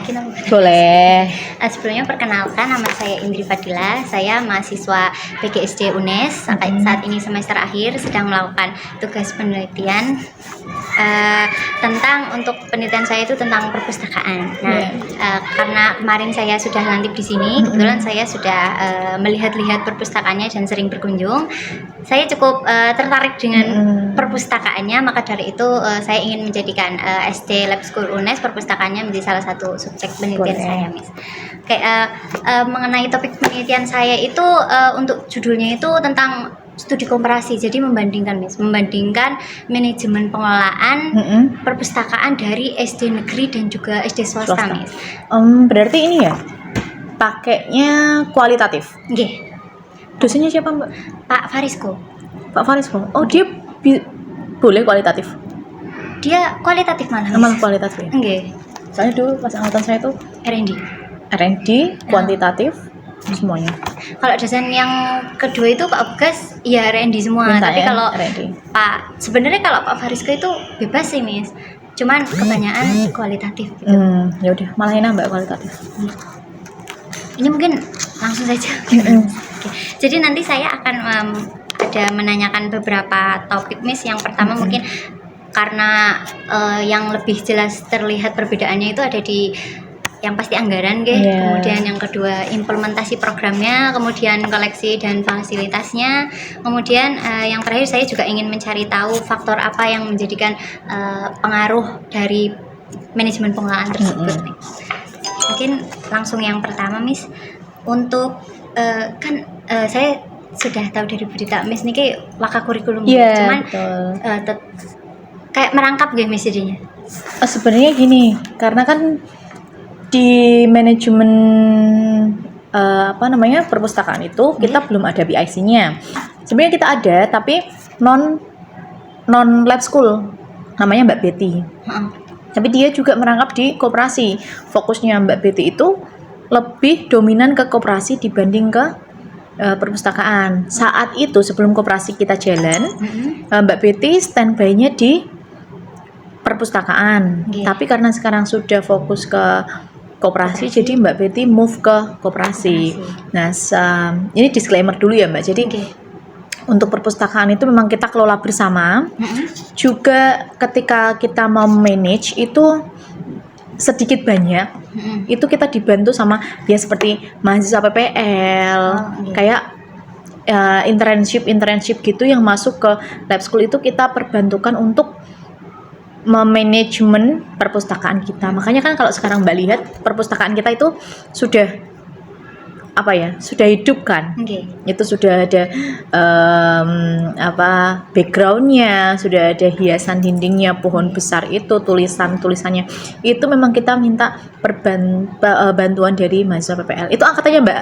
bikin apa? Boleh. Sebelumnya perkenalkan, nama saya Indri Fadila. Saya mahasiswa PGSD UNES. Saat ini semester akhir sedang melakukan tugas penelitian tentang untuk penelitian saya itu tentang perpustakaan. Nah, karena kemarin saya sudah lantik di sini, kebetulan saya sudah melihat-lihat perpustakaannya dan sering berkunjung. Saya cukup tertarik dengan perpustakaannya, maka dari itu saya ingin menjadikan SD Lab School UNES perpustakaannya menjadi salah satu subjek penelitian saya, Miss. Mengenai topik penelitian saya itu untuk judulnya itu tentang studi komparasi. Jadi membandingkan manajemen pengelolaan perpustakaan dari SD negeri dan juga SD swasta. Miss. Berarti ini ya pakainya kualitatif. Nggih. Dosennya siapa, Mbak? Pak Farisko. Pak Farisko. Oh, dia boleh kualitatif. Dia kualitatif malah. Malah kualitatif. Ya? Nggih. Soalnya dulu pas angkatan saya tuh R&D, kuantitatif, semuanya. Kalau dosen yang kedua itu Pak Ugas, ya R&D semua. Minta tapi ya, kalau R&D. sebenarnya kalau Pak Farisko itu bebas sih, Miss. Cuman kebanyakan kualitatif gitu. Ya udah, malah enak Mbak kualitatif. Ini mungkin langsung saja. Oke. Jadi nanti saya akan ada menanyakan beberapa topik, Miss. Yang pertama mungkin karena yang lebih jelas terlihat perbedaannya itu ada di yang pasti anggaran, kemudian yang kedua implementasi programnya, kemudian koleksi dan fasilitasnya, kemudian yang terakhir saya juga ingin mencari tahu faktor apa yang menjadikan pengaruh dari manajemen pengelolaan tersebut. Mungkin langsung yang pertama, Miss, untuk saya sudah tahu dari berita Miss ini kayak waka kurikulum, cuman kayak merangkap Miss jadinya. Sebenarnya gini, karena kan di manajemen perpustakaan itu kita belum ada BIC-nya. Sebenarnya kita ada, tapi non lab school, namanya Mbak Betty. Tapi dia juga merangkap di koperasi. Fokusnya Mbak Betty itu lebih dominan ke koperasi dibanding ke perpustakaan. Saat itu sebelum koperasi kita jalan, Mbak Betty standby-nya di perpustakaan. Tapi karena sekarang sudah fokus ke koperasi, jadi Mbak Betty move ke koperasi. Nah, ini disclaimer dulu ya Mbak. Jadi untuk perpustakaan itu memang kita kelola bersama. Juga ketika kita mau manage itu sedikit banyak, itu kita dibantu sama ya seperti mahasiswa PPL, kayak internship gitu yang masuk ke lab school itu kita perbantukan untuk memanajemen perpustakaan kita. Makanya kan kalau sekarang Mbak lihat perpustakaan kita itu sudah sudah hidup kan. Itu sudah ada backgroundnya, sudah ada hiasan dindingnya, pohon besar itu, tulisannya itu memang kita minta bantuan dari mahasiswa PPL. Itu angkatannya Mbak.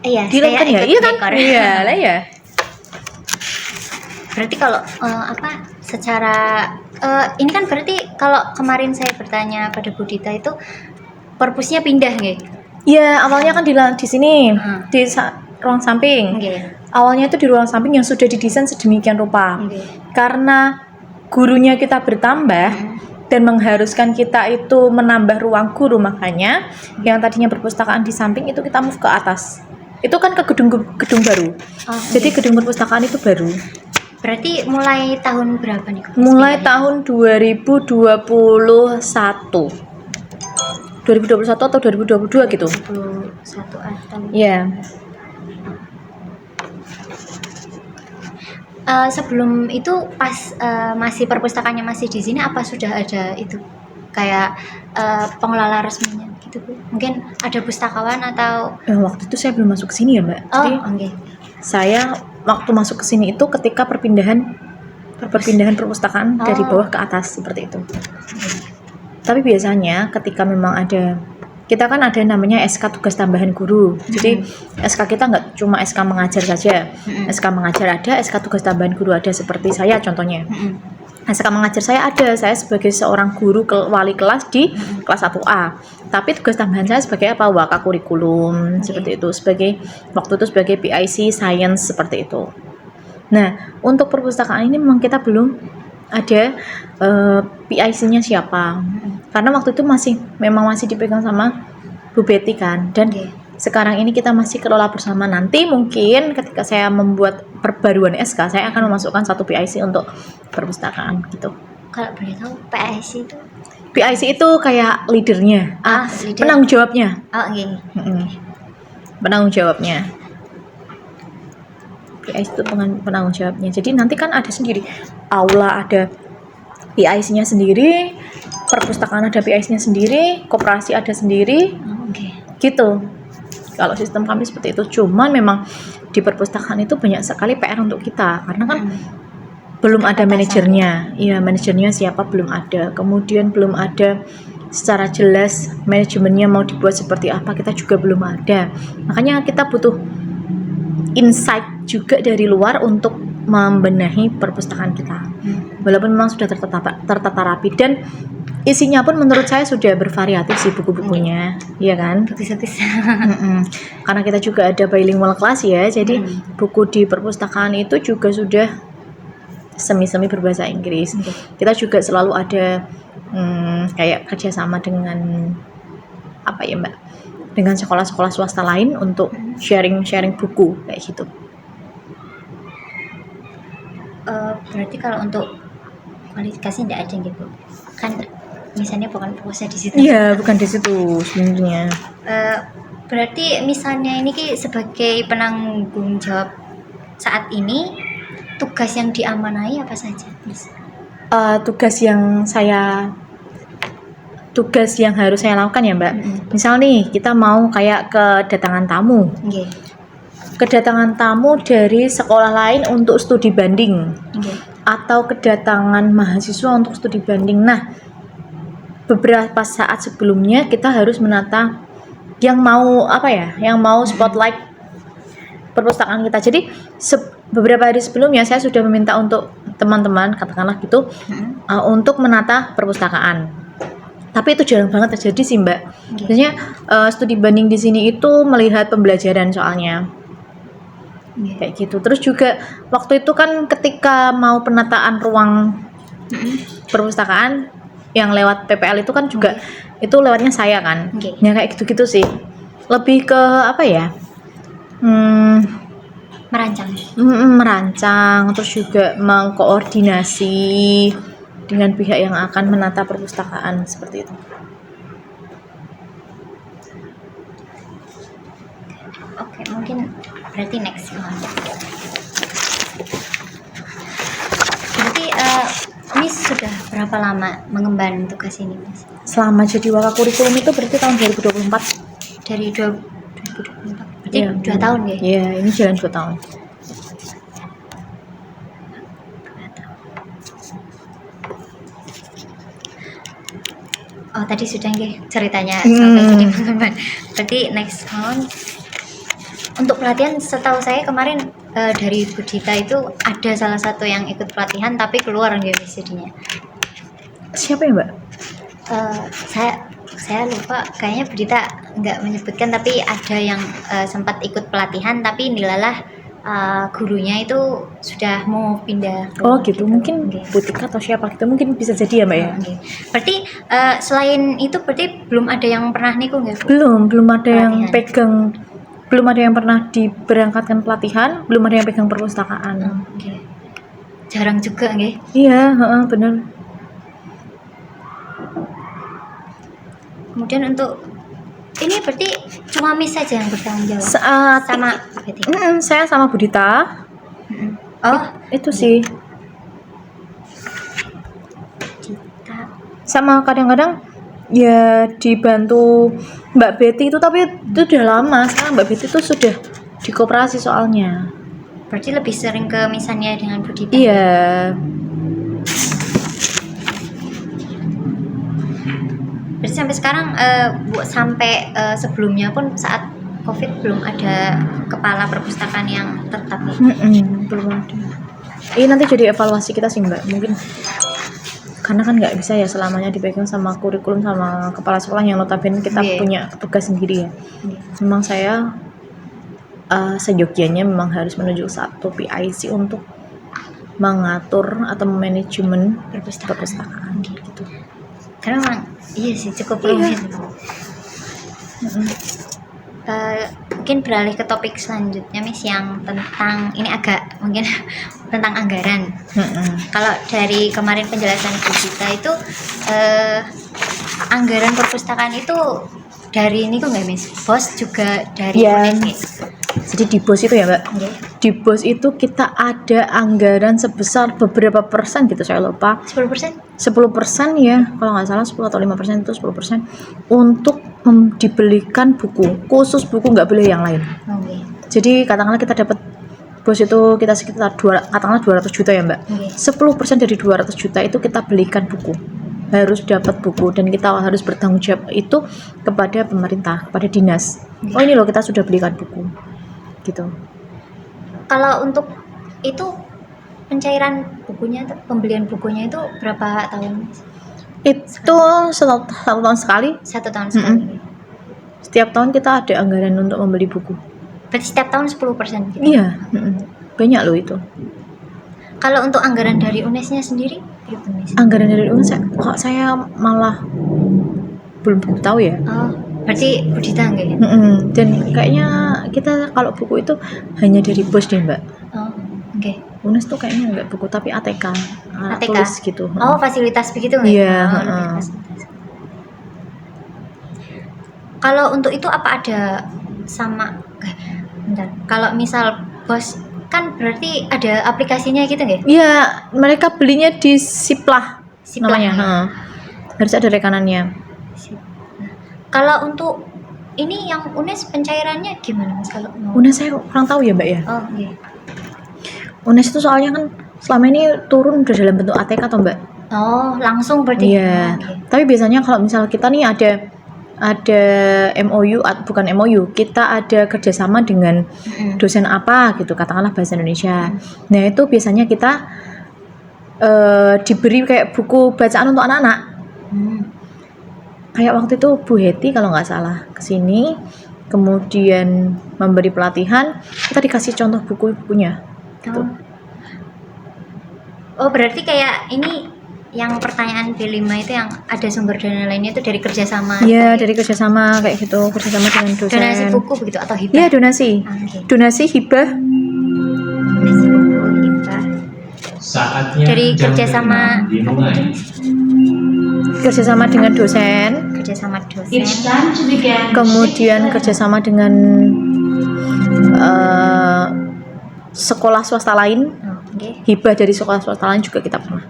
Iya, saya ikut dekor. Iya lah ya. Berarti kalau secara ini kan berarti kalau kemarin saya bertanya pada Budita itu perpusnya pindah Iya, awalnya kan di sini di ruang samping. Awalnya itu di ruang samping yang sudah didesain sedemikian rupa. Karena gurunya kita bertambah dan mengharuskan kita itu menambah ruang guru, makanya yang tadinya perpustakaan di samping itu kita move ke atas. Itu kan ke gedung baru. Jadi gedung perpustakaan itu baru. Berarti mulai tahun berapa nih? Mulai tahun 2021 atau 2022 gitu. 2021 atau. Iya. Sebelum itu pas masih perpustakaannya masih di sini, apa sudah ada itu kayak pengelola resminya gitu, Bu? Mungkin ada pustakawan atau waktu itu saya belum masuk ke sini ya, Mbak. Jadi saya waktu masuk ke sini itu ketika perpindahan perpustakaan dari bawah ke atas seperti itu. Tapi biasanya ketika memang kita kan ada namanya SK tugas tambahan guru. Jadi SK kita nggak cuma SK mengajar saja. SK mengajar ada, SK tugas tambahan guru ada, seperti saya contohnya. SK mengajar saya ada, saya sebagai seorang guru wali kelas di kelas 1A. Tapi tugas tambahan saya sebagai waka kurikulum seperti itu, waktu itu sebagai PIC science seperti itu. Nah, untuk perpustakaan ini memang kita belum ada PIC-nya siapa. Karena waktu itu memang masih dipegang sama Bu Betty kan, dan Oke. sekarang ini kita masih kelola bersama. Nanti mungkin ketika saya membuat perbaruan SK, saya akan memasukkan satu PIC untuk perpustakaan gitu. Kalau boleh tahu PIC itu? PIC itu kayak leadernya, Leader. penanggung jawabnya. Oh, iya. Penanggung jawabnya. PIC itu penanggung jawabnya. Jadi nanti kan ada sendiri, aula ada PIC-nya sendiri, perpustakaan ada PIC-nya sendiri, koperasi ada sendiri, Oke. gitu. Kalau sistem kami seperti itu. Cuman memang di perpustakaan itu banyak sekali PR untuk kita, karena kan belum ada manajernya. Iya, manajernya siapa belum ada. Kemudian belum ada secara jelas manajemennya mau dibuat seperti apa, kita juga belum ada. Makanya kita butuh insight juga dari luar untuk membenahi perpustakaan kita. Walaupun memang sudah tertata rapi dan isinya pun menurut saya sudah bervariatif sih buku-bukunya, iya kan? Bagus-bagus. Karena kita juga ada bilingual kelas ya, jadi buku di perpustakaan itu juga sudah semi-semi berbahasa Inggris. Kita juga selalu ada kayak kerjasama dengan apa ya Mbak, dengan sekolah-sekolah swasta lain untuk sharing buku kayak gitu. Berarti kalau untuk kualifikasi tidak ada gitu kan, misalnya bukan fokusnya di situ. Iya, bukan di situ sebenarnya. Berarti misalnya ini Ki sebagai penanggung jawab saat ini, tugas yang diamanahi apa saja, Mas? Tugas yang harus saya lakukan ya Mbak. Misal nih kita mau kayak kedatangan tamu. Okay. Kedatangan tamu dari sekolah lain untuk studi banding. Okay. Atau kedatangan mahasiswa untuk studi banding. Nah, beberapa saat sebelumnya kita harus menata yang mau spotlight perpustakaan kita. Jadi beberapa hari sebelumnya saya sudah meminta untuk teman-teman katakanlah gitu untuk menata perpustakaan. Tapi itu jarang banget terjadi sih Mbak. Okay. Biasanya studi banding di sini itu melihat pembelajaran soalnya. Kayak gitu. Terus juga waktu itu kan ketika mau penataan ruang perpustakaan yang lewat PPL itu kan juga itu lewatnya saya kan. Ya kayak gitu-gitu sih. Lebih ke apa ya? Merancang, terus juga mengkoordinasi dengan pihak yang akan menata perpustakaan seperti itu. Oke, mungkin berarti next. Berarti Miss sudah berapa lama mengemban tugas ini, Mas? Selama jadi wakakurikulum itu berarti tahun 2024. Dari 2024. Berarti 2 tahun ya? Iya, ini jalan 2 tahun. Oh, tadi sudah nggih ceritanya sampai jadi teman-teman. Berarti next tahun untuk pelatihan, setahu saya kemarin dari Bu Dita itu ada salah satu yang ikut pelatihan tapi keluar nggih jadinya. Siapa ya Mbak? Saya lupa, kayaknya Bu Dita nggak menyebutkan, tapi ada yang sempat ikut pelatihan tapi nilalah gurunya itu sudah mau pindah. Oh gitu, mungkin Butika atau siapa gitu, mungkin bisa jadi ya Mbak ya. Berarti selain itu berarti belum ada yang pernah niku nggak? Belum ada yang pegang, belum ada yang pernah diberangkatkan pelatihan, belum ada yang pegang perpustakaan. Jarang juga nggih? Iya, benar. Kemudian untuk ini berarti cuma Miss saja yang bertanggung jawab sama Betty? Saya sama Budita. Oh itu sih. Sama kadang-kadang ya dibantu Mbak Betty itu, tapi itu udah lama. Sekarang Mbak Betty itu sudah di koperasi soalnya. Berarti lebih sering ke misalnya dengan Budita? Iya. Berarti sampai sekarang sampai sebelumnya pun saat COVID belum ada kepala perpustakaan yang tetap ya? Belum ada. Ini nanti jadi evaluasi kita sih Mbak, mungkin karena kan nggak bisa ya selamanya dipegang sama kurikulum sama kepala sekolah yang notabene kita punya tugas sendiri ya. Memang saya seyogyanya memang harus menunjuk satu PIC untuk mengatur atau manajemen Perpustakaan. perpustakaan gitu. Karena memang iya sih cukup rumit. Mungkin beralih ke topik selanjutnya Miss, yang tentang ini agak mungkin tentang anggaran. Kalau dari kemarin penjelasan Bu Gita itu anggaran perpustakaan itu dari ini kok nggak Miss? BOS juga dari Ya. UNES. Jadi di BOS itu ya Mbak, di BOS itu kita ada anggaran sebesar beberapa persen gitu, saya lupa 10%? 10% ya, kalau nggak salah 10 atau 5% itu 10% untuk dibelikan buku, khusus buku, nggak boleh yang lain. Oke. Jadi katakanlah kita dapat BOS itu kita sekitar katakanlah 200 juta ya Mbak. 10% dari 200 juta itu kita belikan buku, harus dapat buku, dan kita harus bertanggung jawab itu kepada pemerintah, kepada dinas. Oh ini loh kita sudah belikan buku gitu. Kalau untuk itu pencairan bukunya, pembelian bukunya itu berapa tahun? Itu satu tahun sekali. 1 tahun sekali. Setiap tahun kita ada anggaran untuk membeli buku. Berarti setiap tahun 10% gitu? Iya, banyak loh itu. Kalau untuk anggaran dari UNES-nya sendiri, gitu Miss? Anggaran dari UNES kok saya malah belum tahu ya. Oh, berarti Budita enggak ya? Dan kayaknya kita kalau buku itu hanya dari BOS deh Mbak. Oh, oke. UNES tuh kayaknya nggak buku tapi ATK, ATK? tulis gitu. Oh, fasilitas begitu nggak? Iya, Oh, lebih fasilitas. Kalau untuk itu apa ada sama? Bentar. Kalau misal BOS kan berarti ada aplikasinya gitu nggak? Iya, mereka belinya di Siplah Siplah. namanya. Harus ada rekanannya. Kalau untuk ini yang UNES pencairannya gimana Mas kalau mau? UNES saya kurang tahu ya Mbak ya. Oh, iya. UNES itu soalnya kan selama ini turun udah dalam bentuk ATK atau Mbak? Oh, langsung berarti. Iya. Oh, okay. Tapi biasanya kalau misal kita nih ada MOU, bukan MOU, kita ada kerjasama dengan dosen apa gitu, katakanlah bahasa Indonesia. Nah itu biasanya kita diberi kayak buku bacaan untuk anak-anak. Kayak waktu itu Bu Heti kalau nggak salah kesini, kemudian memberi pelatihan, kita dikasih contoh bukunya. Gitu. Oh, berarti kayak ini yang pertanyaan B5 itu yang ada sumber dana lainnya itu dari kerjasama? Iya, dari kerjasama kayak gitu, kerjasama dengan dosen. Donasi buku begitu atau hibah? Iya, donasi. Okay. Donasi, hibah. Donasi buku, hibah. Saatnya dari kerjasama kerjasama dengan dosen, kemudian kerjasama dengan sekolah swasta lain. Hibah dari sekolah swasta lain juga kita pernah.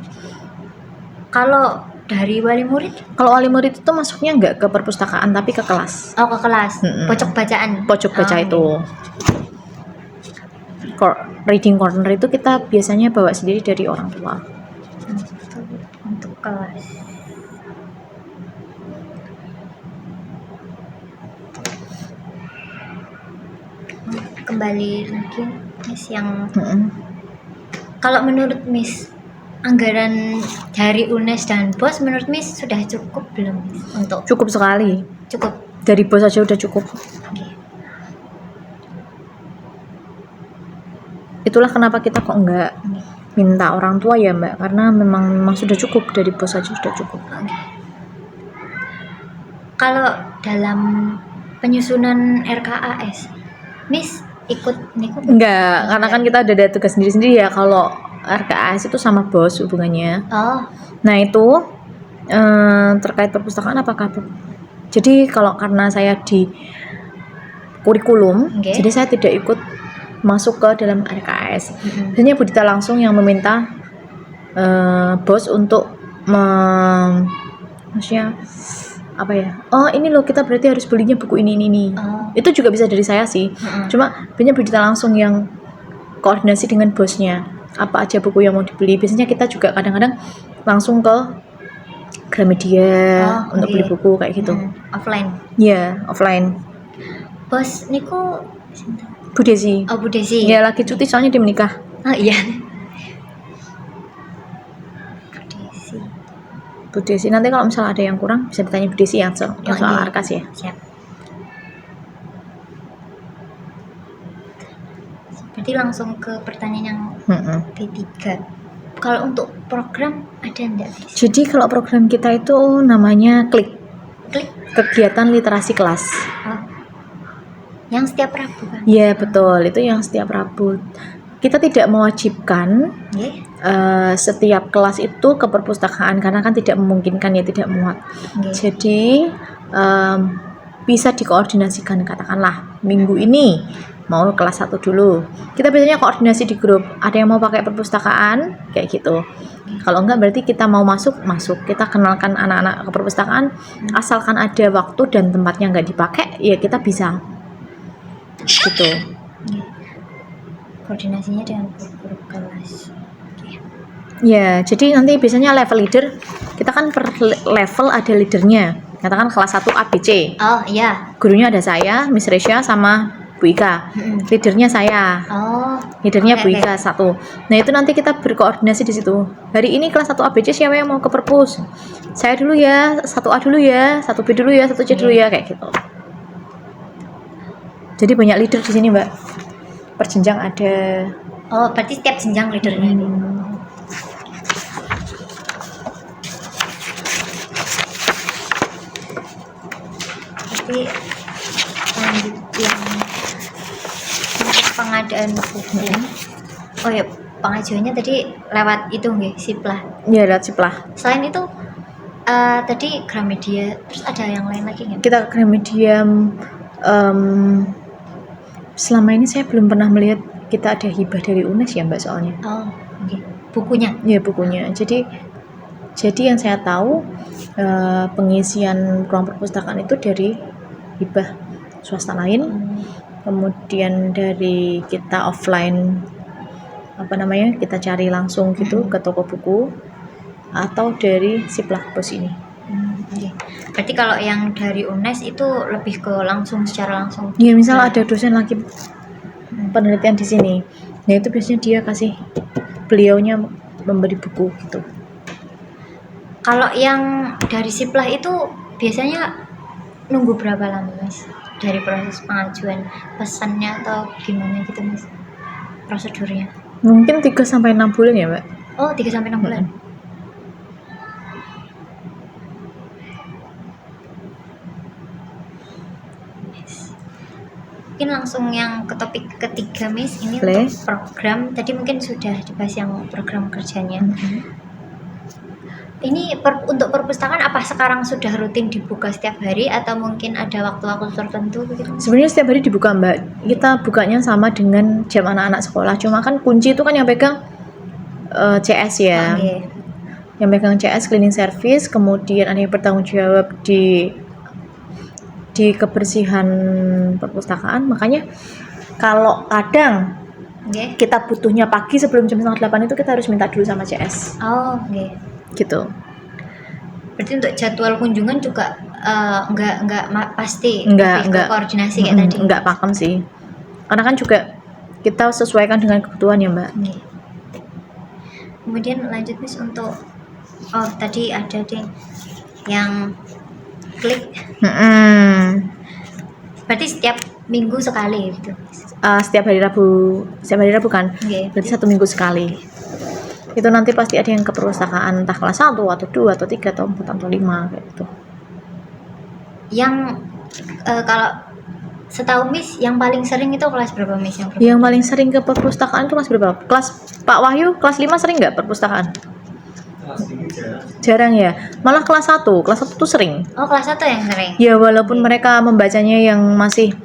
Kalau dari wali murid? Kalau wali murid itu masuknya nggak ke perpustakaan tapi ke kelas. Oh, ke kelas. Pojok bacaan. Pojok baca itu. Reading corner itu kita biasanya bawa sendiri dari orang tua. Untuk kelas. Kembali lagi Miss yang kalau menurut Miss, anggaran dari UNES dan BOS menurut Miss sudah cukup belum Miss? Untuk cukup sekali. Cukup. Dari BOS aja udah cukup. Itulah kenapa kita kok nggak minta orang tua ya Mbak, karena memang sudah cukup, dari BOS aja sudah cukup. Kalau dalam penyusunan RKAS, Miss ikut? Enggak, karena kan kita udah ada tugas sendiri-sendiri ya. Kalau RKAS itu sama BOS hubungannya. Oh. Nah itu terkait perpustakaan apakah? Jadi kalau karena saya di kurikulum, jadi saya tidak ikut masuk ke dalam RKAS. Biasanya Bu Dita langsung yang meminta BOS untuk maksudnya apa ya? Oh ini loh kita berarti harus belinya buku ini. Itu juga bisa dari saya sih. Cuma biasanya Bu Dita langsung yang koordinasi dengan bosnya. Apa aja buku yang mau dibeli. Biasanya kita juga kadang-kadang langsung ke Gramedia untuk beli buku kayak gitu. Offline. Iya, offline. Bos niku Bu Desi. Oh, Bu Desi. Ya lagi cuti soalnya dia menikah. Oh iya. Bu Desi, nanti kalau misalnya ada yang kurang bisa ditanya Bu Desi yang soal Arkas ya. Siap. Berarti langsung ke pertanyaan yang ketiga. Kalau untuk program ada enggak, Miss? Jadi kalau program kita itu namanya klik, Klik. kegiatan literasi kelas. Oh. Yang setiap Rabu kan? Iya betul, itu yang setiap Rabu. Kita tidak mewajibkan Nggih. setiap kelas itu ke perpustakaan karena kan tidak memungkinkan ya, tidak muat. Nggih. Jadi bisa dikoordinasikan, katakanlah minggu ini mau kelas 1 dulu. Kita biasanya koordinasi di grup, ada yang mau pakai perpustakaan kayak gitu. Kalau enggak berarti kita mau masuk. Kita kenalkan anak-anak ke perpustakaan, asalkan ada waktu dan tempatnya nggak dipakai ya kita bisa. Gitu. Nggih. Koordinasinya dengan guru kelas. Ya, jadi nanti biasanya level leader, kita kan per level ada leadernya. Katakan kelas 1 ABC. Oh iya. Gurunya ada saya, Miss Resya sama Bu Ika. Leadernya saya. Oh. Leadernya Oke, Bu oke. Ika 1. Nah, itu nanti kita berkoordinasi di situ. Hari ini kelas 1 ABC siapa yang mau ke perpus? Saya dulu ya, 1A dulu ya, 1B dulu ya, 1C dulu ya, kayak gitu. Jadi banyak leader di sini, Mbak. Perjenjang ada. Oh, berarti setiap jenjang leadernya. Berarti lanjut yang untuk pengadaan buku. Oh ya, pengajuannya tadi lewat itu nggih, Siplah. Ya, lihat Siplah. Selain itu tadi Gramedia, terus ada yang lain lagi nggak? Kita ke Gramedia, selama ini saya belum pernah melihat kita ada hibah dari UNES ya, Mbak, soalnya. Oh, oke. Bukunya. Ya, bukunya. Jadi yang saya tahu pengisian ruang perpustakaan itu dari hibah swasta lain, kemudian dari kita offline, kita cari langsung gitu ke toko buku, atau dari Siplah Pos ini. Oke. Berarti kalau yang dari UNES itu lebih ke langsung, secara langsung. Ya, misal ada dosen lagi penelitian di sini, nah itu biasanya dia kasih, beliaunya memberi buku gitu. Kalau yang dari Siplah itu biasanya nunggu berapa lama, Mas? Dari proses pengajuan pesannya atau gimana gitu, Mas? Prosedurnya. Mungkin 3-6 bulan ya, Mbak. Oh, 3-6 bulan. Mungkin langsung yang ke topik ketiga, Miss. Ini Boleh. untuk program. Tadi mungkin sudah dibahas yang program kerjanya. Ini untuk perpustakaan apa sekarang sudah rutin dibuka setiap hari atau mungkin ada waktu-waktu tertentu begitu? Sebenarnya setiap hari dibuka, Mbak. Kita bukanya sama dengan jam anak-anak sekolah. Cuma kan kunci itu kan yang pegang CS ya. Oke. Yang pegang CS cleaning service, kemudian ada yang bertanggung jawab di kebersihan perpustakaan. Makanya kalau kadang Oke. kita butuhnya pagi sebelum jam 7:30 itu kita harus minta dulu sama CS. Oh, oke. Gitu. Berarti untuk jadwal kunjungan juga enggak pasti, Enggak, lebih ke koordinasi kayak tadi. Enggak pakem sih. Karena kan juga kita sesuaikan dengan kebutuhan ya, Mbak. Oke. Kemudian lanjut, Miss, untuk tadi ada deh yang klik. Berarti setiap minggu sekali gitu. Setiap hari Rabu kan. Oke. Berarti 1 minggu sekali. Itu nanti pasti ada yang ke perpustakaan entah kelas 1 atau 2 atau 3 atau 4 atau 5 kayak gitu. Yang kalau setahu Miss yang paling sering itu kelas berapa, Miss? Yang paling sering ke perpustakaan itu kelas berapa? Kelas Pak Wahyu kelas 5 sering nggak perpustakaan? Jarang ya. Malah kelas 1 tuh sering. Oh, kelas 1 yang sering. Ya walaupun mereka membacanya yang masih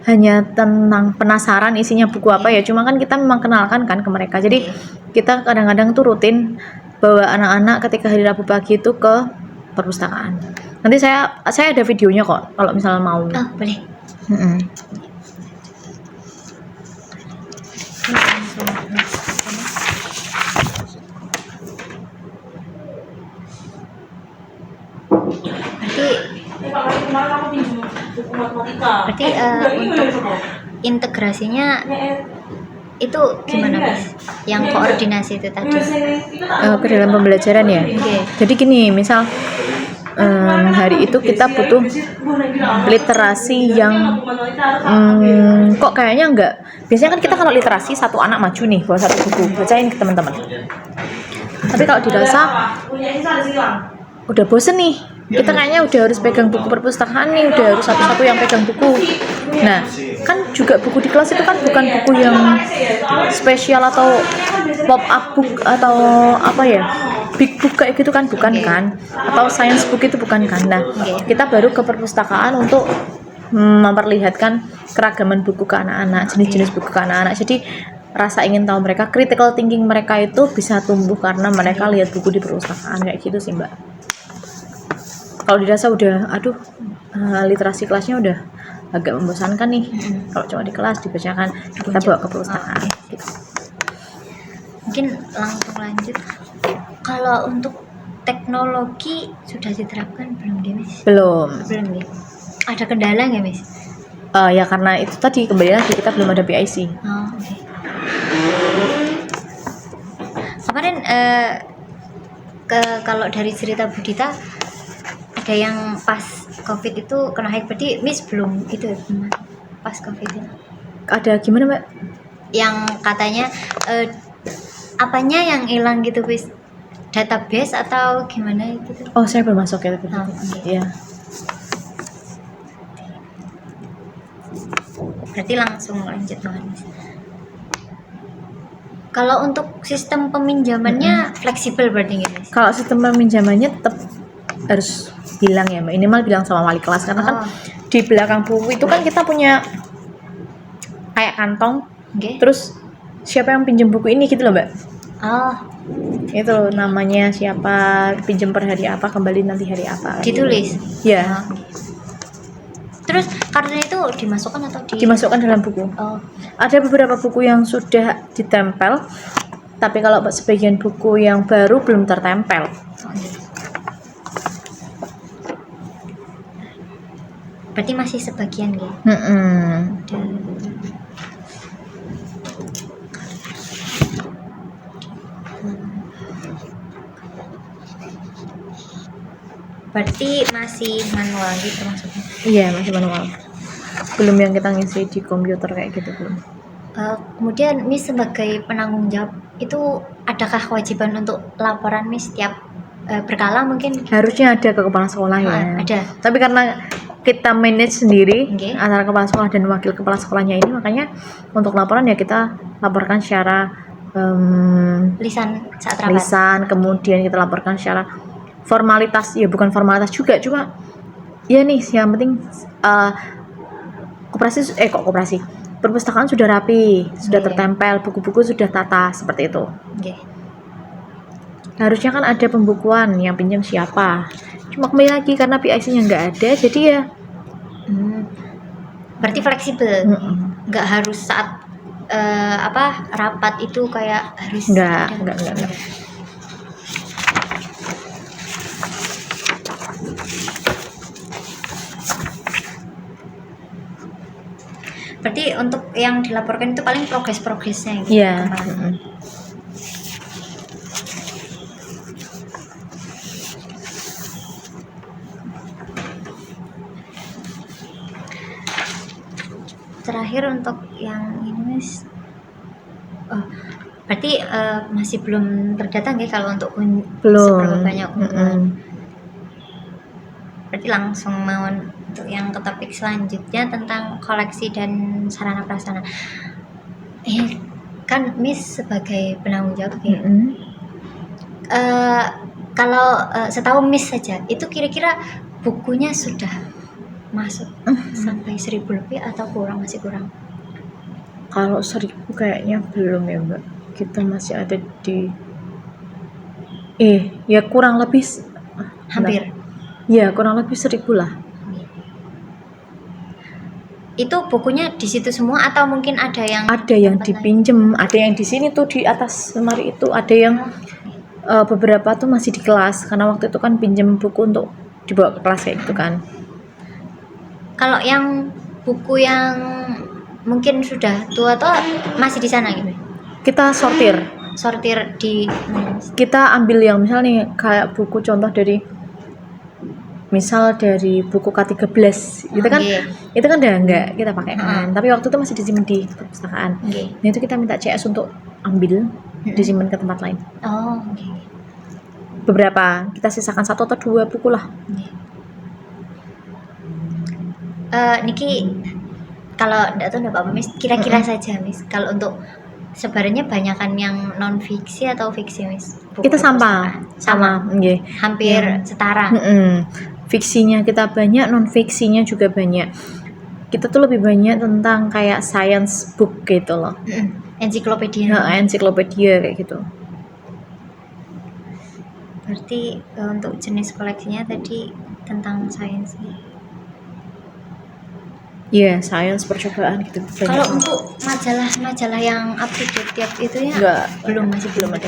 hanya tentang penasaran isinya buku apa ya, cuma kan kita memang kenalkan kan ke mereka. Jadi kita kadang-kadang tuh rutin bawa anak-anak ketika hari Rabu pagi itu ke perpustakaan. Nanti saya ada videonya kok kalau misalnya mau. Oh, boleh. Berarti untuk integrasinya itu gimana, Mas? Yang koordinasi itu tadi. Ke dalam pembelajaran ya. Oke. Jadi gini, misal hari itu kita butuh literasi yang kok kayaknya enggak. Biasanya kan kita kalau literasi satu anak maju nih bawa satu buku, bacain ke teman-teman. Tapi kalau dirasa udah bosen nih, kita kayaknya udah harus pegang buku perpustakaan nih, udah harus satu-satu yang pegang buku. Nah, kan juga buku di kelas itu kan bukan buku yang spesial atau pop up book atau apa ya, big book kayak gitu kan, bukan kan, atau science book itu bukan kan. Nah, kita baru ke perpustakaan untuk memperlihatkan keragaman buku ke anak-anak, jenis-jenis buku ke anak-anak. Jadi rasa ingin tahu mereka, critical thinking mereka itu bisa tumbuh karena mereka lihat buku di perpustakaan kayak gitu sih Mbak. Kalau dirasa udah, aduh, literasi kelasnya udah agak membosankan nih. Kalau cuma di kelas dibacakan, kita bawa ke perpustakaan. Gitu. Mungkin langsung lanjut. Kalau untuk teknologi sudah diterapkan belum deh, Miss? Belum. Belum deh. Ada kendala nggak, Miss? Ya karena itu tadi kembali lagi kita belum ada PIC. Oh, oke. Kemarin kalau dari cerita Budita ada yang pas COVID itu kena hack, berarti Miss belum itu ya, pas COVID itu? Ada gimana Mbak? Yang katanya apanya yang hilang gitu, Miss? Database atau gimana gitu? Oh, saya belum masuk ya. Oh, Iya. Berarti langsung lanjut banget, Miss. Kalau untuk sistem peminjamannya fleksibel berarti nggak, Miss? Kalau sistem peminjamannya tetap harus bilang ya Mbak, minimal bilang sama wali kelas karena kan di belakang buku itu kan kita punya kayak kantong, terus siapa yang pinjam buku ini gitu loh Mbak. Oh, itu namanya siapa, pinjam per hari apa, kembali nanti hari apa. Ditulis? Ya. Terus kartunya itu dimasukkan atau dimasukkan dalam buku. Oh. Ada beberapa buku yang sudah ditempel, tapi kalau sebagian buku yang baru belum tertempel. Berarti masih sebagian ya? Berarti masih manual gitu maksudnya? Iya, masih manual. Belum yang kita ngisi di komputer kayak gitu belum. Kemudian Miss sebagai penanggung jawab itu adakah kewajiban untuk laporan Miss setiap berkala mungkin? Harusnya ada ke kepala sekolah ya. Ada. Tapi karena kita manage sendiri antara kepala sekolah dan wakil kepala sekolahnya ini, makanya untuk laporan ya kita laporkan secara lisan saat rapat. Lisan, kemudian kita laporkan secara formalitas, ya bukan formalitas juga, cuma ya nih yang penting koperasi perpustakaan sudah rapi, sudah tertempel, buku-buku sudah tata seperti itu. Harusnya kan ada pembukuan yang pinjam siapa, cuma kembali lagi karena PIC-nya nggak ada, jadi ya berarti fleksibel, nggak harus saat rapat itu kayak harus enggak. Berarti untuk yang dilaporkan itu paling progresnya gitu. Iya. Terakhir untuk yang ini Miss, berarti masih belum terdata nggak kalau untuk seberapa banyak kunjungan? Berarti langsung mau untuk yang ke topik selanjutnya tentang koleksi dan sarana prasarana. Kan Miss sebagai penanggung jawab ya. Kalau setahu Miss saja itu kira-kira bukunya sudah masuk sampai 1.000 lebih atau masih kurang? Kalau 1.000 kayaknya belum ya Mbak, kita masih ada di ya kurang lebih hampir ya kurang lebih 1.000 lah. Itu bukunya di situ semua atau mungkin ada yang dipinjem, ada yang di sini tuh di atas lemari itu, ada yang beberapa tuh masih di kelas karena waktu itu kan pinjem buku untuk dibawa ke kelas kayak gitu kan. Kalau yang buku yang mungkin sudah tua atau masih di sana gitu? Kita sortir di kita ambil yang misalnya kayak buku contoh dari buku K13 gitu kan. Itu kan udah enggak kita pakai kan, tapi waktu itu masih disimpan di perpustakaan. Nah itu kita minta CS untuk ambil disimpan ke tempat lain. beberapa, kita sisakan 1 atau 2 buku lah. Niki kalau enggak tahu Bapak Miss, kira-kira saja Miss, kalau untuk sebenarnya banyakan yang non fiksi atau fiksi Miss? Kita sama, nggih. Hampir setara. Fiksinya kita banyak, non fiksinya juga banyak. Kita tuh lebih banyak tentang kayak science book gitu loh. Ensiklopedia. Ensiklopedia kayak gitu. Berarti untuk jenis koleksinya tadi tentang sains. Iya, sains percobaan gitu. Kalau untuk majalah yang up to date tiap itu ya masih belum ada.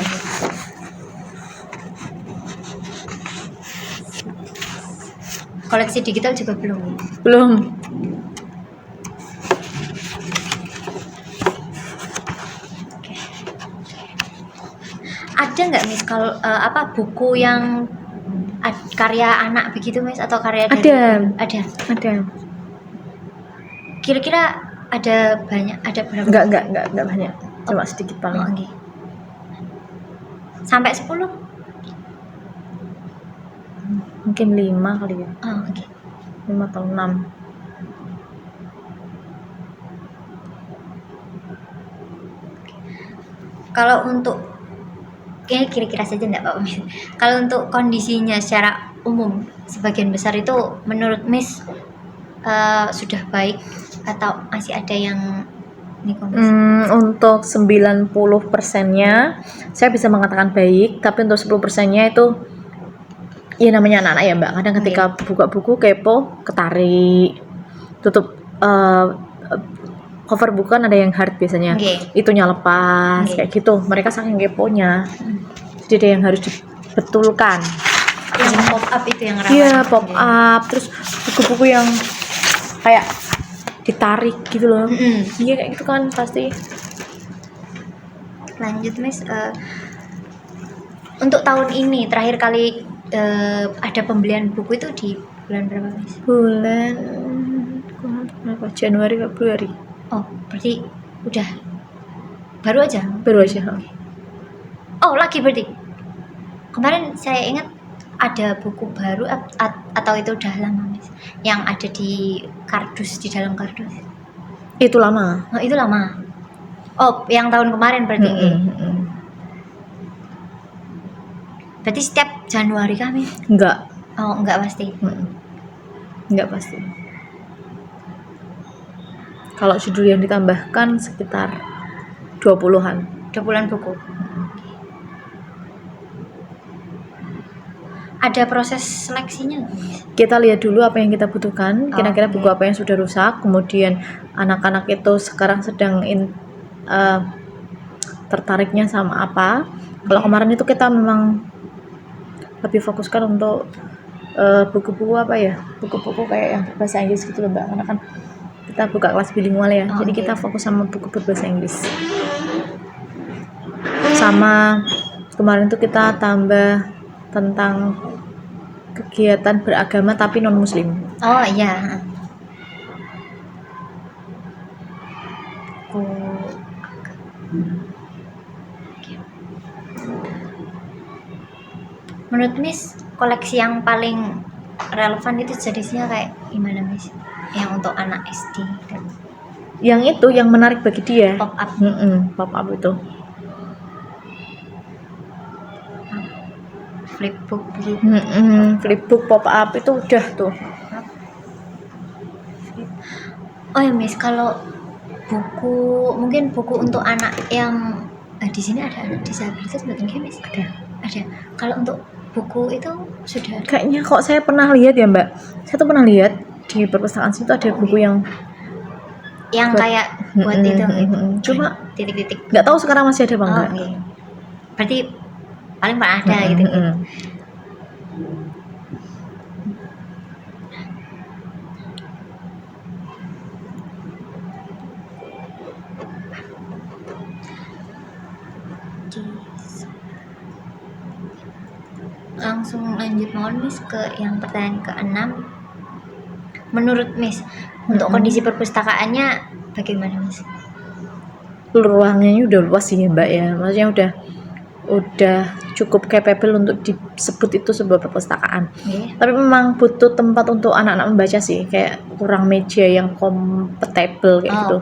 Koleksi digital juga belum. Oke. Ada nggak Miss kalau buku yang karya anak begitu Miss, atau karya dari ada. Kira-kira ada berapa? Enggak banyak. Cuma sedikit paling. Okay. Sampai 10? Mungkin 5 kali ya. Okay. 5 atau 6. Kalau untuk ini kira-kira saja enggak Pak Miss. Kalau untuk kondisinya secara umum sebagian besar itu menurut Miss sudah baik atau masih ada yang untuk 90%-nya saya bisa mengatakan baik, tapi untuk 10%-nya itu ya namanya anak-anak ya Mbak, kadang ketika buka buku kepo, ketarik, tutup cover buku kan ada yang hard biasanya, itunya lepas kayak gitu, mereka saking keponya, jadi ada yang harus dibetulkan. Yang pop up itu yang rawan. Iya, pop up, terus buku-buku yang kayak ditarik gitu loh. Iya kayak gitu kan pasti. Lanjut Miss, untuk tahun ini terakhir kali ada pembelian buku itu di bulan berapa Miss? Bulan berapa? Januari, Februari. Oh, berarti udah baru aja. Oh, lagi berarti. Kemarin saya ingat ada buku baru atau itu udah lama Miss? Yang ada di dalam kardus. Itu lama. Oh, itu lama. Oh, yang tahun kemarin berarti. Berarti setiap Januari kami? Enggak. Oh, enggak pasti. Enggak pasti. Kalau judul yang ditambahkan sekitar 20-an. 20-an buku. Ada proses seleksinya nggak? Kita lihat dulu apa yang kita butuhkan, kira-kira buku apa yang sudah rusak, kemudian anak-anak itu sekarang sedang tertariknya sama apa. Kalau kemarin itu kita memang lebih fokuskan untuk buku-buku buku-buku kayak yang berbahasa Inggris gitu loh Mbak, karena kan kita buka kelas bilingual ya, jadi kita fokus sama buku berbahasa Inggris. Sama kemarin itu kita tambah tentang kegiatan beragama tapi non muslim. Oh iya. Menurut Miss, koleksi yang paling relevan itu jenisnya kayak gimana Miss? Yang untuk anak SD dan yang itu yang menarik bagi dia. Pop up. Pop up itu. Flipbook gitu. Flipbook, pop up itu udah tuh. Oh ya Miss, kalau mungkin buku untuk anak yang di sini ada anak disabilitas bukan Miss? Ada. Kalau untuk buku itu sudah ada? Kayaknya kok saya pernah lihat ya Mbak. Saya tuh pernah lihat di perpustakaan situ ada buku yang kayak buat itu. Cuma titik-titik. Nggak tahu sekarang masih ada apa enggak. Okay. Berarti paling ada gitu. Langsung lanjut Miss ke yang pertanyaan ke-6. Menurut Miss, untuk kondisi perpustakaannya bagaimana Miss? Ruangnya udah luas sih ya Mbak ya, maksudnya udah cukup capable untuk disebut itu sebuah perpustakaan. Nggih. Tapi memang butuh tempat untuk anak-anak membaca sih, kayak kurang meja yang kompatibel kayak Oh, gitu.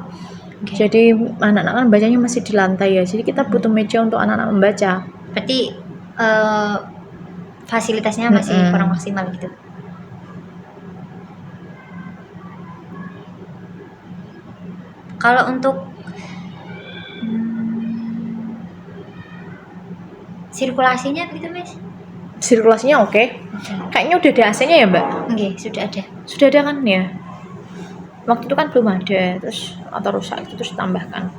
oke. Jadi anak-anak kan bacanya masih di lantai ya, jadi kita butuh meja untuk anak-anak membaca. Berarti fasilitasnya masih Mm-mm. kurang maksimal gitu. Kalau untuk sirkulasinya gitu Mas? Sirkulasinya oke. Kayaknya udah ada AC-nya ya Mbak? Oke, sudah ada. Sudah ada kan ya? Waktu itu kan belum ada, terus atau rusak itu terus tambahkan.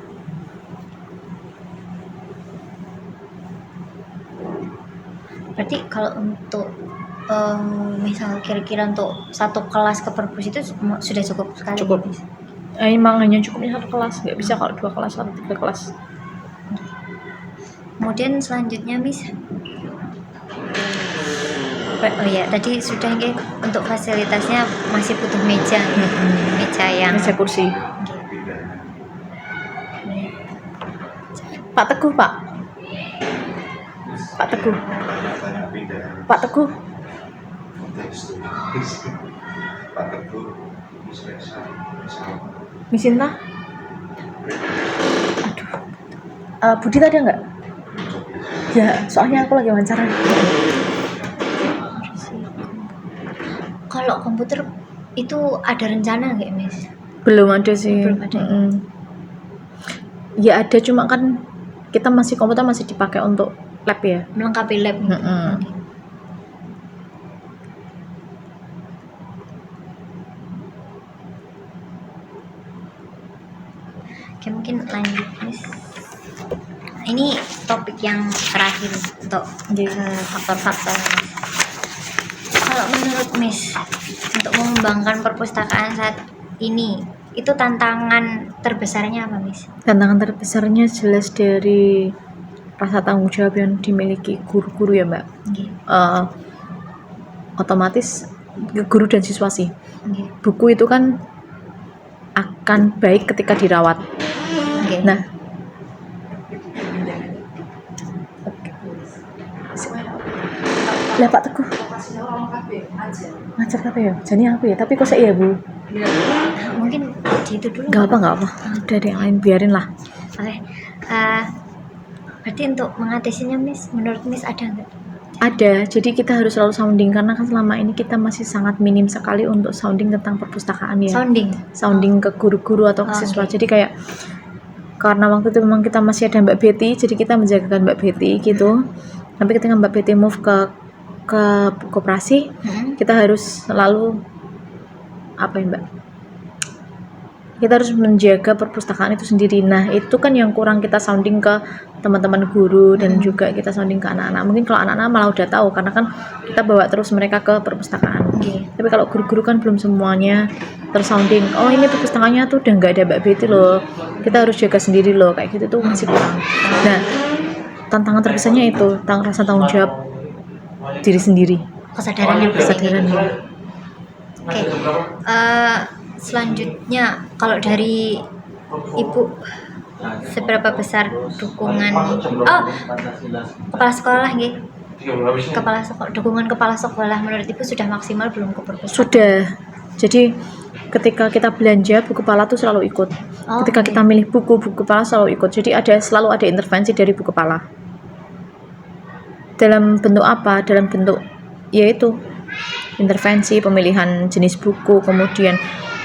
Berarti kalau untuk misal kira-kira untuk satu kelas ke perpus itu sudah cukup sekali. Cukup. Mas? Emang hanya cukupnya satu kelas, nggak bisa kalau 2 kelas atau 3 kelas. Kemudian selanjutnya Miss. Oh ya, tadi sudah nggih, untuk fasilitasnya masih butuh meja. Meja yang Meja kursi. Nggih. Pak Teguh, Pak. Pak Teguh. Pak Teguh. Pak Teguh, Misinta. Aduh. Budi ada nggak? Ya, soalnya aku lagi wawancara. Kalau komputer itu ada rencana nggak Miss? Belum ada sih. Belum ada. Ya ada, cuma kan kita komputer masih dipakai untuk lab ya. Melengkapi lab gitu. Oke. Oke, mungkin lanjut Miss. Ini topik yang terakhir untuk faktor-faktor. Kalau menurut Miss, untuk mengembangkan perpustakaan saat ini, itu tantangan terbesarnya apa Miss? Tantangan terbesarnya jelas dari rasa tanggung jawab yang dimiliki guru-guru ya Mbak. Nggih. Otomatis guru dan siswa sih. Nggih. Buku itu kan akan baik ketika dirawat. Nggih. Nah, lah Pak Teguh ngajar apa ya? Jadi apa ya? Tapi kok saya ya Bu? Mungkin di itu dulu. Gak apa. Udah ada yang lain, biarin lah. Oke. Berarti untuk mengatasinya Miss, menurut Miss ada nggak? Ada, jadi kita harus selalu sounding karena kan selama ini kita masih sangat minim sekali untuk sounding tentang perpustakaan ya. Sounding ke guru-guru atau ke siswa. Okay. Jadi kayak karena waktu itu memang kita masih ada Mbak Betty, jadi kita menjagakan Mbak Betty gitu. Tapi ketika Mbak Betty move ke koperasi, kita harus selalu apa ya Mbak? Kita harus menjaga perpustakaan itu sendiri. Nah, itu kan yang kurang kita sounding ke teman-teman guru dan juga kita sounding ke anak-anak. Mungkin kalau anak-anak malah udah tahu karena kan kita bawa terus mereka ke perpustakaan. Tapi kalau guru-guru kan belum semuanya tersounding. Oh, ini perpustakaannya tuh udah nggak ada Mbak Betty loh. Kita harus jaga sendiri loh. Kayak gitu tuh masih kurang. Nah, tantangan terbesarnya itu rasa tanggung jawab diri sendiri. Kesadarannya. Oke. Selanjutnya kalau dari Ibu, seberapa besar dukungan kepala sekolah nggih? Dukungan kepala sekolah menurut Ibu sudah maksimal belum ke perpustakaan? Sudah. Jadi ketika kita belanja, buku kepala tuh selalu ikut. Ketika kita milih buku kepala selalu ikut. Jadi selalu ada intervensi dari buku kepala. Dalam bentuk apa? Dalam bentuk yaitu intervensi, pemilihan jenis buku, kemudian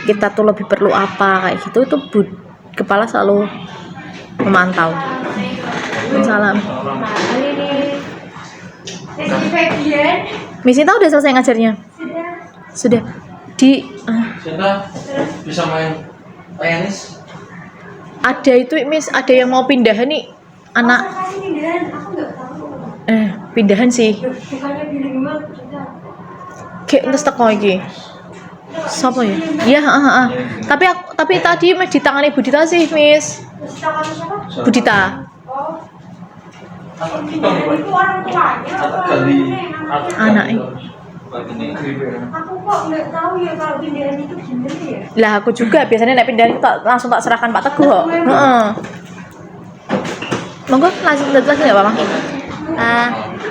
kita tuh lebih perlu apa kayak gitu, itu kepala selalu memantau. Salam. Miss Inta udah selesai ngajarnya? Sudah. Cinta bisa main tenis? Ada itu Miss, ada yang mau pindahan nih anak. Pindahan sih. Bukannya bilingual kita. Kayak entus teko iki. Siapa ya? Iya, Tapi tadi di tangan Budita sih, Miss. Tangan siapa? Budita. Oh. Itu orang tuanya atau Anaknya. Aku kok nggak tahu ya kalau pindahan itu gimana ya. Lah aku juga biasanya nek pindahan langsung tak serahkan Pak Teguh kok. Heeh. Monggo lanjut lagi enggak apa-apa.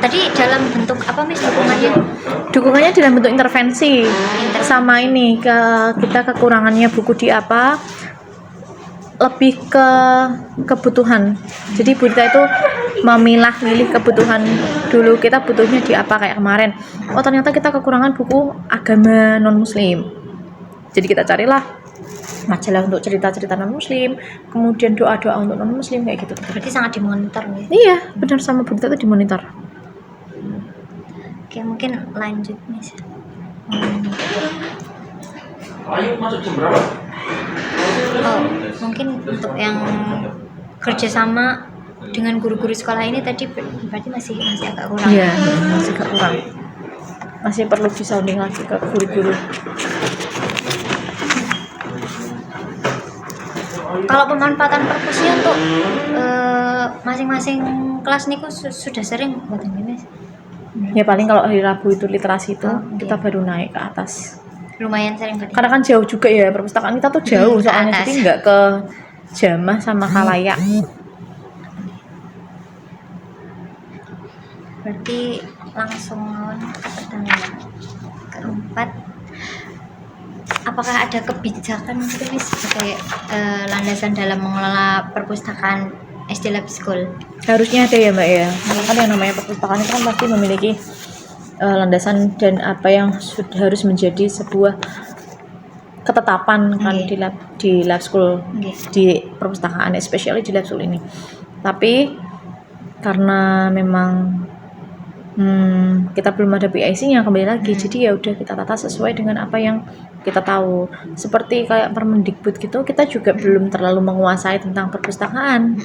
Tadi dalam bentuk apa Miss dukungannya? Dukungannya dalam bentuk intervensi sama ini kita kekurangannya buku di apa, lebih ke kebutuhan. Jadi Bu Dita itu memilah-milih kebutuhan. Dulu kita butuhnya di apa kayak kemarin. Oh ternyata kita kekurangan buku agama non muslim. Jadi kita carilah majalah untuk cerita-cerita non muslim, kemudian doa-doa untuk non muslim kayak gitu. Berarti sangat dimonitor nih. Iya, benar, sama Bu Dita itu dimonitor. Oke, mungkin lanjut Miss. Ayo masuk jam berapa? Oh, mungkin untuk yang kerjasama dengan guru-guru sekolah ini tadi berarti masih agak kurang. Iya, masih agak kurang. Masih perlu disounding lagi ke guru-guru. Kalau pemanfaatan perpusnya untuk masing-masing kelas niku sudah sering buat ini Miss. Ya paling kalau hari Rabu itu literasi itu Oh, kita iya. baru naik ke atas. Lumayan sering berarti. Karena kan jauh juga ya, perpustakaan kita tuh jauh Ke soalnya, atas. jadi nggak ke Jamah sama Khalayak. Berarti langsung lawan ke pertanyaan keempat. Apakah ada kebijakan gitu Miss sebagai landasan dalam mengelola perpustakaan SD Lab School? Harusnya ada ya Mbak ya. Karena kan yang namanya perpustakaan itu kan pasti memiliki landasan dan apa yang sudah harus menjadi sebuah ketetapan kan Iya. di lab school, Iya. di perpustakaan, especially di lab school ini. Tapi karena memang kita belum ada PIC-nya kembali lagi, jadi ya udah kita tata sesuai dengan apa yang kita tahu. Seperti kayak Permendikbud gitu, kita juga belum terlalu menguasai tentang perpustakaan,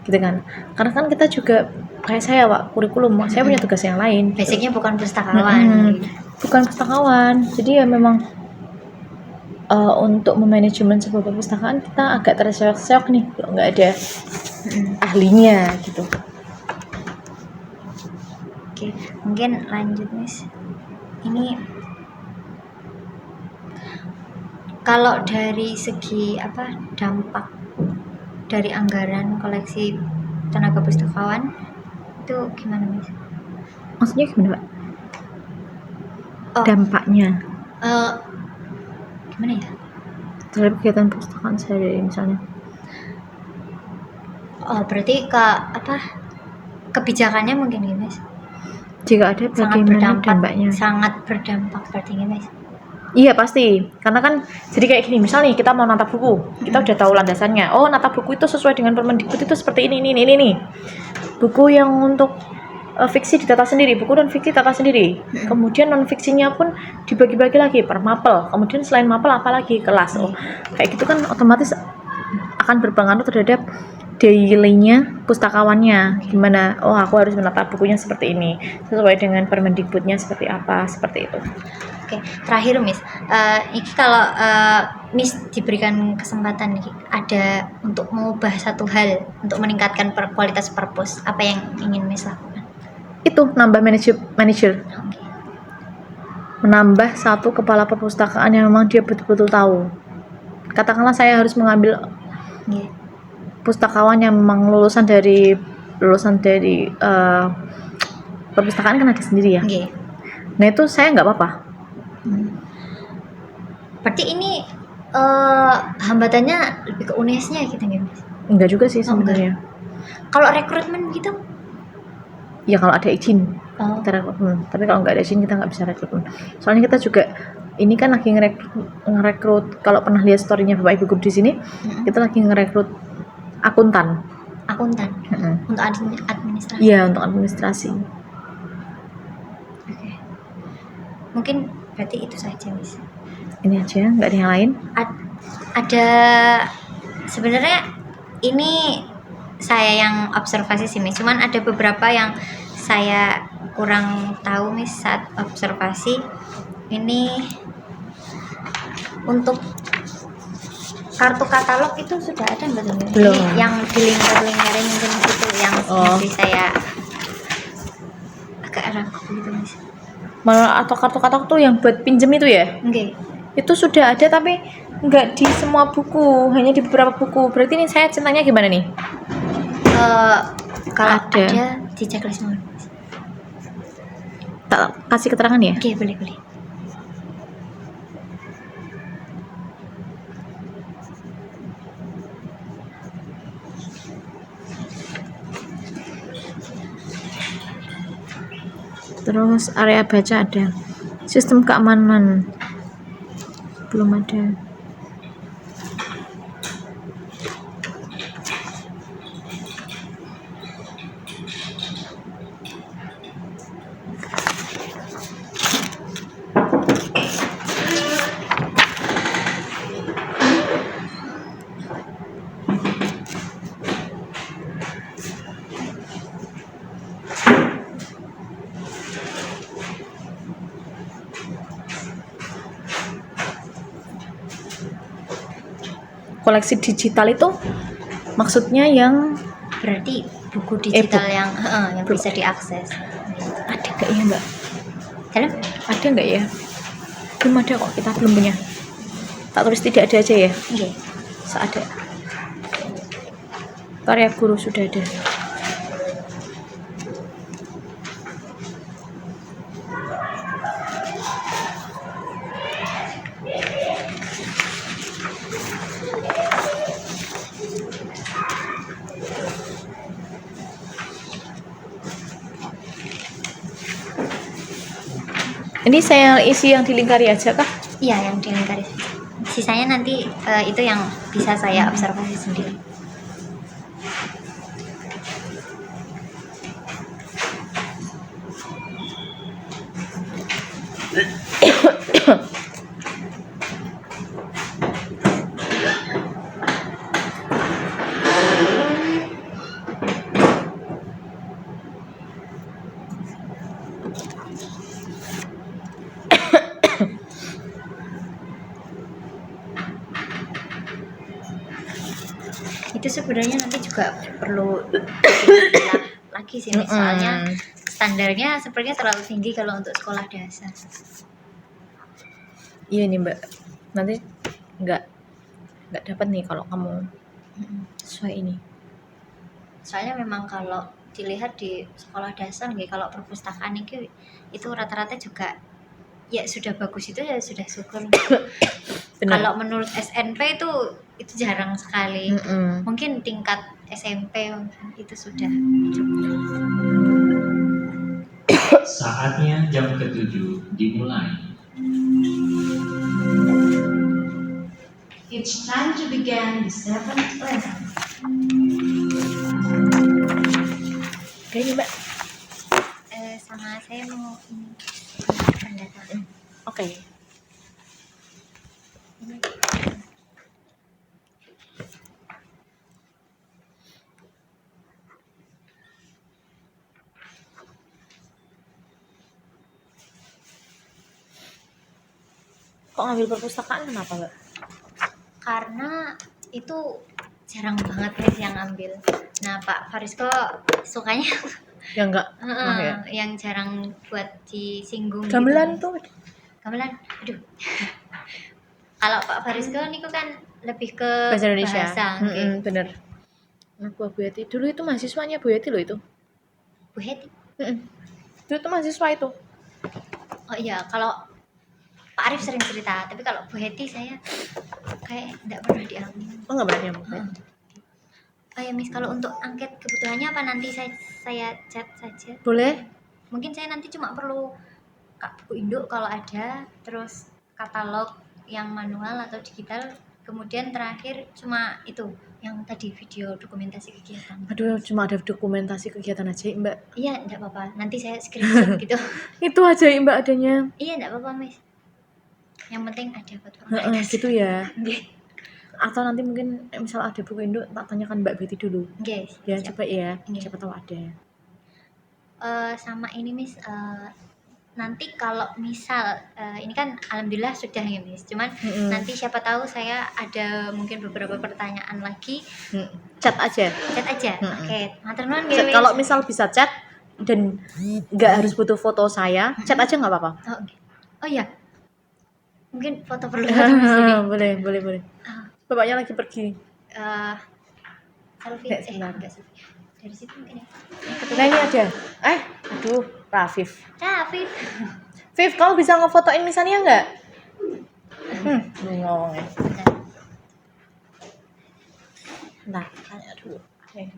gitu kan? Karena kan kita juga kayak saya Wak, kurikulum, saya punya tugas yang lain. Basicnya bukan pustakawan. Bukan pustakawan, jadi ya memang untuk memanajemen sebuah perpustakaan kita agak terseok-seok nih kalau nggak ada ahlinya gitu. Oke, mungkin lanjut Miss. Ini kalau dari segi apa dampak dari anggaran koleksi tenaga pustakawan itu gimana Miss? Maksudnya gimana Pak? Oh. Dampaknya Gimana ya? terhadap kegiatan perpustakaan sehari misalnya. Oh, berarti kebijakannya mungkin ya Miss? Jika ada bagaimana dampaknya? Sangat berdampak berarti ya Miss? Iya pasti, karena kan jadi kayak gini, misalnya kita mau nata buku, kita udah tahu landasannya. Oh, nata buku itu sesuai dengan Permendikbud itu seperti ini. Buku yang untuk fiksi ditata sendiri, buku non fiksi ditata sendiri. Kemudian non fiksinya pun dibagi-bagi lagi per mapel. Kemudian selain mapel apalagi kelas. Oh, kayak gitu kan otomatis akan berpengaruh terhadap daily-nya pustakawannya. Gimana? Oh, aku harus menata bukunya seperti ini, sesuai dengan Permendikbudnya seperti apa, seperti itu. Oke, terakhir Miss, ini kalau Miss diberikan kesempatan nih, ada untuk mengubah satu hal untuk meningkatkan kualitas perpus, apa yang ingin Miss lakukan? Itu nambah manajer, Oke. menambah satu kepala perpustakaan yang memang dia betul-betul tahu. Katakanlah saya harus mengambil Iya. pustakawan yang memang lulusan dari perpustakaan kan ada sendiri ya. Iya. Nah itu saya nggak apa-apa. Berarti ini hambatannya lebih ke UNES-nya gitu ya Miss? Enggak juga sih Oh, enggak. sebenarnya. Kalau rekrutmen gitu? Ya kalau ada izin Oh. kita rekrutmen. Tapi kalau nggak ada izin kita nggak bisa rekrutmen. Soalnya kita juga ini kan lagi ngerekrut. Kalau pernah lihat story-nya Bapak Ibu Guru di sini, kita lagi ngerekrut akuntan. Akuntan untuk administrasi. Iya untuk administrasi. Oke. Mungkin berarti itu saja Miss. Ini aja, nggak ada yang lain. Ada sebenarnya ini saya yang observasi sih Miss, cuman ada beberapa yang saya kurang tahu Miss saat observasi. Ini untuk kartu katalog itu sudah ada nggak tuh Miss? Belum. Ini yang di lingkar-lingkarin mungkin gitu yang Oh. masih saya agak ragu gitu Miss. Malah atau kartu katalog tuh yang buat pinjem itu ya? Oke. Itu sudah ada tapi nggak di semua buku, hanya di beberapa buku. Berarti ini saya ceritanya gimana nih? Kalau Ada. ada di checklist dulu. tak kasih keterangan ya. Oke, boleh boleh. Terus area baca ada. Sistem keamanan belum ada. Koleksi digital itu maksudnya yang Berarti buku digital E-book. yang bisa diakses. ada nggak ya mbak? Halo? Ada nggak ya? Belum ada kok, kita belum punya. Tak tulis tidak ada aja ya. Oke. Seada. Karya guru sudah ada. Ini saya isi yang dilingkari aja kah? Iya, yang dilingkari. Sisanya nanti itu yang bisa saya observasi sendiri. Itu sebenarnya nanti juga perlu dipilah lagi sih, soalnya standarnya sepertinya terlalu tinggi kalau untuk sekolah dasar. Iya nih mbak, nanti nggak dapat nih kalau kamu sesuai ini. Soalnya memang kalau dilihat di sekolah dasar nggih, kalau perpustakaan itu rata-rata juga ya sudah bagus, itu ya sudah syukur. Benar. Kalau menurut SNP itu jarang sekali. Mm-mm. Mungkin tingkat SMP itu sudah Saatnya jam ke-7 dimulai. It's time to begin the 7th lesson. Oke nih mbak. sama saya mau ini pendataan. Oke. Kok ngambil perpustakaan kenapa mbak? Karena itu jarang banget nih yang ngambil. Nah Pak Farisko sukanya Ya enggak. Ya. yang jarang buat disinggung. Gamelan gitu. tuh. Gamelan, aduh. Kalau Pak Farisko niku kan lebih ke Bahasa Indonesia. bahasa, oke. Bener. Aku Bu Heti dulu itu mahasiswanya Bu Heti loh itu. Bu Heti. Dulu itu mahasiswa itu. Oh iya, kalau Pak Arif sering cerita, tapi kalau Bu Heti saya kayak enggak pernah dialami. Oh nggak banyak Bu Heti. Oh ya Miss, kalau untuk angket kebutuhannya apa nanti saya chat saja. Boleh. Mungkin saya nanti cuma perlu buku induk kalau ada, terus katalog yang manual atau digital, kemudian terakhir cuma itu yang tadi video dokumentasi kegiatan. Aduh, cuma ada dokumentasi kegiatan aja mbak. Iya, enggak apa-apa. Nanti saya screenshot gitu. Itu aja mbak adanya. Iya, enggak apa-apa Miss. Yang penting ada buat formalitas. Gitu ya. Nggih. Atau nanti mungkin misal ada buku induk tak tanyakan Mbak Betty dulu. Nggih. Ya siap. coba ya. Nggih. Siapa tahu ada. Sama ini Miss, nanti kalau misal ini kan alhamdulillah sudah ya Miss, cuman nanti siapa tahu saya ada mungkin beberapa pertanyaan lagi, Chat aja. chat aja. Oke, matur nuwun Chat, nggih, kalau Miss. misal bisa chat dan nggak harus butuh foto saya, chat aja nggak apa-apa. Oh, oke. Oh iya, mungkin foto perlu foto Miss ini. boleh. Ah, Bapaknya lagi pergi. selfie Nggak, sebentar. enggak selfie. Dari situ mungkin ya. Nah ini ada. Aduh, Rafif. Rafif. Viv, kamu bisa ngefotoin Misania nggak? Ngomong ya. Nah, tanya dulu. Nih.